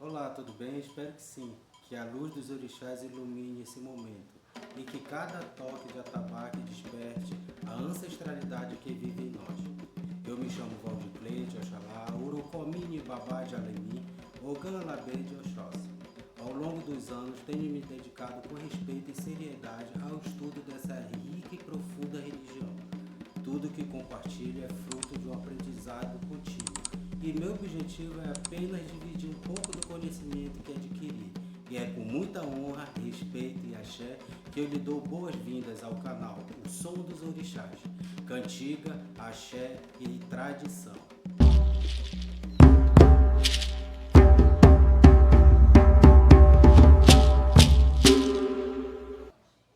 Olá, tudo bem? Espero que sim. Que a luz dos orixás ilumine esse momento e que cada toque de atabaque desperte a ancestralidade que vive em nós. Eu me chamo Valdir Cleide, Oxalá, Urucomini Babá de Alemi, Ogan Labê de Oxóssi. Ao longo dos anos, tenho me dedicado com respeito e seriedade ao estudo dessa rica e profunda religião. Tudo que compartilho é fruto de um aprendizado contínuo. E meu objetivo é apenas dividir um pouco do conhecimento que adquiri. E é com muita honra, respeito e axé que eu lhe dou boas-vindas ao canal O Som dos Orixás, cantiga, axé e tradição.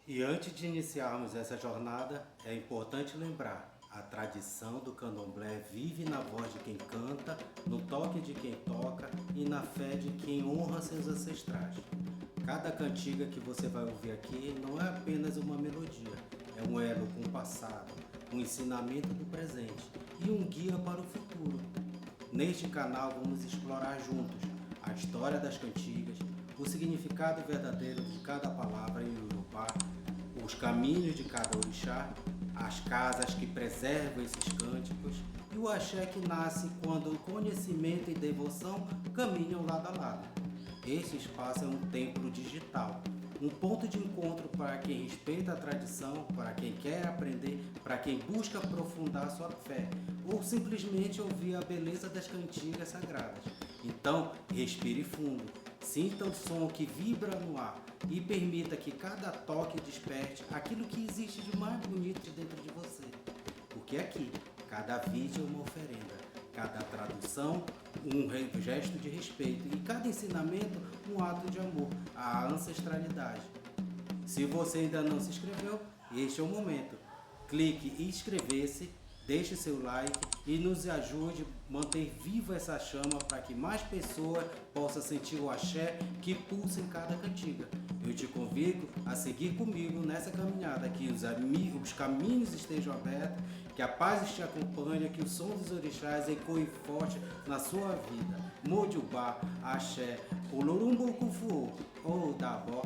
E antes de iniciarmos essa jornada, é importante lembrar, a tradição do candomblé vive na voz de quem canta, no toque de quem toca e na fé de quem honra seus ancestrais. Cada cantiga que você vai ouvir aqui não é apenas uma melodia, é um elo com o passado, um ensinamento do presente e um guia para o futuro. Neste canal vamos explorar juntos a história das cantigas, o significado verdadeiro de cada palavra em Urupá, os caminhos de cada orixá, as casas que preservam esses cânticos e o axé que nasce quando o conhecimento e devoção caminham lado a lado. Este espaço é um templo digital, um ponto de encontro para quem respeita a tradição, para quem quer aprender, para quem busca aprofundar sua fé ou simplesmente ouvir a beleza das cantigas sagradas. Então, respire fundo, sinta o som que vibra no ar e permita que cada toque desperte aquilo que existe de mais bonito dentro de você. Porque aqui, cada vídeo é uma oferenda, cada tradução um gesto de respeito e cada ensinamento um ato de amor à ancestralidade. Se você ainda não se inscreveu, este é o momento. Clique em inscrever-se, deixe seu like e nos ajude a manter viva essa chama para que mais pessoas possam sentir o axé que pulsa em cada cantiga. Eu te convido a seguir comigo nessa caminhada, que os caminhos estejam abertos, que a paz te acompanhe, que o som dos orixás ecoe forte na sua vida. Mojubá, axé, olorumbo kufu, ou dabó.